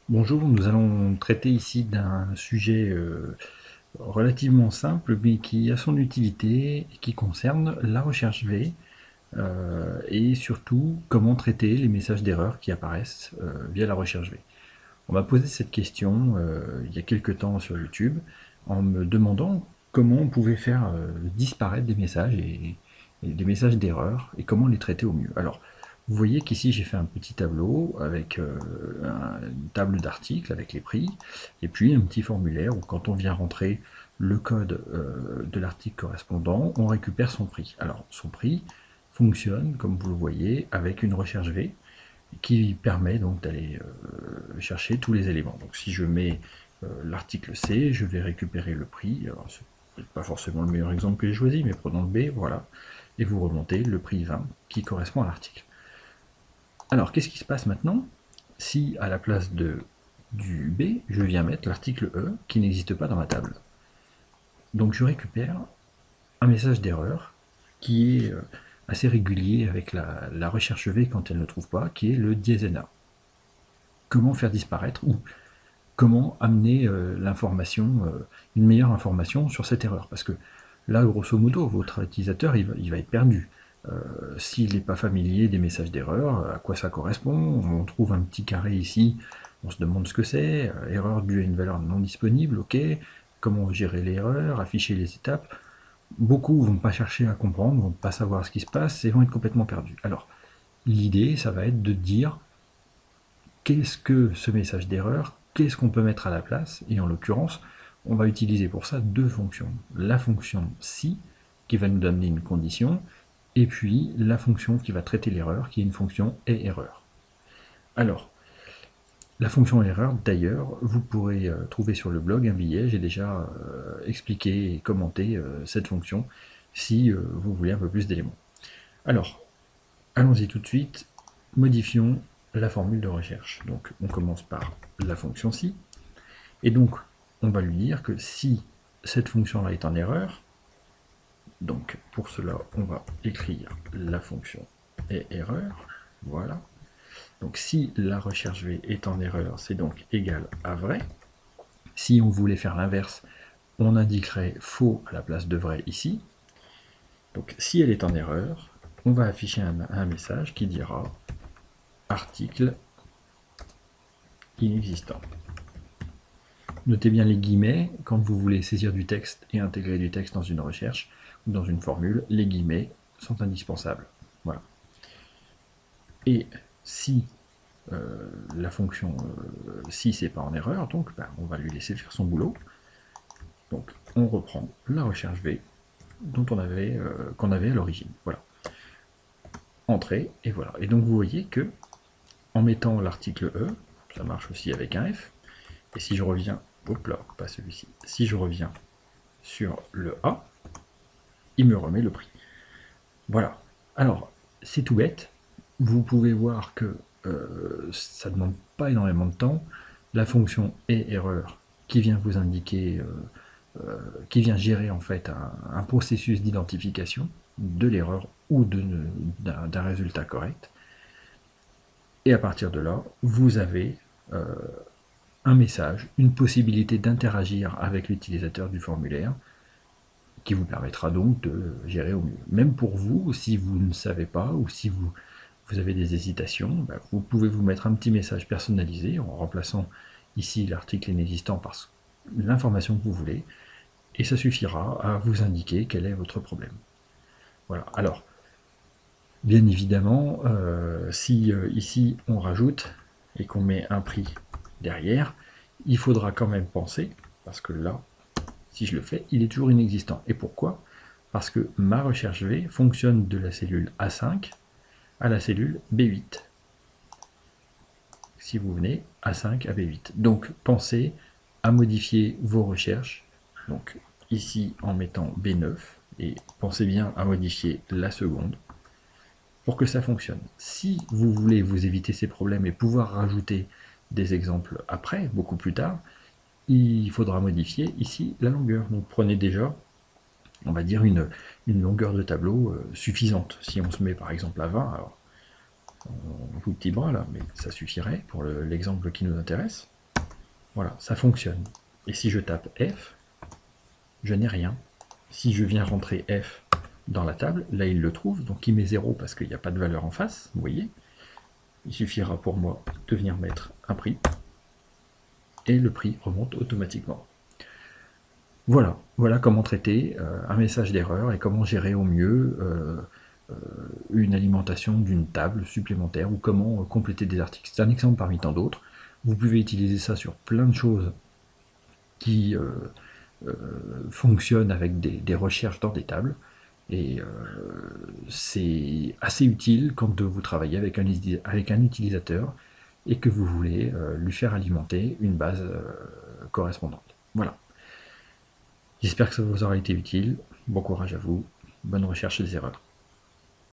Bonjour, nous allons traiter ici d'un sujet relativement simple, mais qui a son utilité et qui concerne la recherche V et surtout comment traiter les messages d'erreur qui apparaissent via la recherche V. On m'a posé cette question il y a quelques temps sur YouTube en me demandant comment on pouvait faire disparaître des messages et des messages d'erreur et comment les traiter au mieux. Alors, vous voyez qu'ici j'ai fait un petit tableau avec une table d'articles avec les prix et puis un petit formulaire où quand on vient rentrer le code de l'article correspondant, on récupère son prix. Alors son prix fonctionne, comme vous le voyez, avec une recherche V qui permet donc d'aller chercher tous les éléments. Donc si je mets l'article C, je vais récupérer le prix. Alors c'est pas forcément le meilleur exemple que j'ai choisi, mais prenons le B, voilà. Et vous remontez le prix 20 qui correspond à l'article. Alors qu'est-ce qui se passe maintenant si à la place du B, je viens mettre l'article E qui n'existe pas dans ma table? Donc je récupère un message d'erreur qui est assez régulier avec la recherche V quand elle ne trouve pas, qui est le diésena. Comment faire disparaître ou comment amener une meilleure information sur cette erreur? Parce que là, grosso modo, votre utilisateur, il va être perdu. S'il n'est pas familier des messages d'erreur, à quoi ça correspond? On trouve un petit carré ici, on se demande ce que c'est, erreur due à une valeur non disponible, ok, comment gérer l'erreur, afficher les étapes. Beaucoup vont pas chercher à comprendre, vont pas savoir ce qui se passe et vont être complètement perdus. Alors, l'idée, ça va être de dire qu'est-ce que ce message d'erreur, qu'est-ce qu'on peut mettre à la place, et en l'occurrence, on va utiliser pour ça deux fonctions. La fonction si, qui va nous donner une condition, et puis la fonction qui va traiter l'erreur, qui est une fonction et erreur. Alors, la fonction erreur, d'ailleurs, vous pourrez trouver sur le blog un billet, j'ai déjà expliqué et commenté cette fonction, si vous voulez un peu plus d'éléments. Alors, allons-y tout de suite, modifions la formule de recherche. Donc on commence par la fonction si, et donc on va lui dire que si cette fonction-là est en erreur, donc pour cela on va écrire la fonction et erreur, voilà. Donc si la recherche V est en erreur, c'est donc égal à vrai. Si on voulait faire l'inverse, on indiquerait faux à la place de vrai ici. Donc si elle est en erreur, on va afficher un message qui dira article inexistant. Notez bien les guillemets, quand vous voulez saisir du texte et intégrer du texte dans une recherche ou dans une formule, les guillemets sont indispensables. Voilà. Et si la fonction si c'est pas en erreur, donc on va lui laisser faire son boulot. Donc on reprend la recherche V qu'on avait à l'origine. Voilà. Entrée, et voilà. Et donc vous voyez que en mettant l'article E, ça marche aussi avec un F, et si je reviens, hop là, pas celui-ci, si je reviens sur le A, il me remet le prix. Voilà. Alors, c'est tout bête. Vous pouvez voir que ça ne demande pas énormément de temps. La fonction et erreur qui vient vous indiquer, qui vient gérer en fait un processus d'identification de l'erreur ou d'un résultat correct. Et à partir de là, vous avez un message, une possibilité d'interagir avec l'utilisateur du formulaire, qui vous permettra donc de gérer au mieux. Même pour vous, si vous ne savez pas ou si vous avez des hésitations, vous pouvez vous mettre un petit message personnalisé en remplaçant ici l'article inexistant par l'information que vous voulez, et ça suffira à vous indiquer quel est votre problème. Voilà. Alors, bien évidemment, si ici on rajoute et qu'on met un prix derrière, il faudra quand même penser, parce que là, si je le fais, il est toujours inexistant. Et pourquoi? Parce que ma recherche V fonctionne de la cellule A5 à la cellule B8. Si vous venez A5 à B8. Donc pensez à modifier vos recherches. Donc ici en mettant B9, et pensez bien à modifier la seconde pour que ça fonctionne. Si vous voulez vous éviter ces problèmes et pouvoir rajouter des exemples après, beaucoup plus tard, il faudra modifier ici la longueur. Donc prenez déjà, on va dire, une longueur de tableau suffisante. Si on se met par exemple à 20, alors un tout petit bras là, mais ça suffirait pour l'exemple qui nous intéresse. Voilà, ça fonctionne. Et si je tape F, je n'ai rien. Si je viens rentrer F dans la table, là il le trouve, donc il met 0 parce qu'il n'y a pas de valeur en face, vous voyez. Il suffira pour moi de venir mettre un prix, et le prix remonte automatiquement. Voilà, voilà comment traiter un message d'erreur et comment gérer au mieux une alimentation d'une table supplémentaire ou comment compléter des articles. C'est un exemple parmi tant d'autres. Vous pouvez utiliser ça sur plein de choses qui fonctionnent avec des recherches dans des tables. Et c'est assez utile quand vous travaillez avec un utilisateur et que vous voulez lui faire alimenter une base correspondante. Voilà. J'espère que ça vous aura été utile. Bon courage à vous. Bonne recherche des erreurs.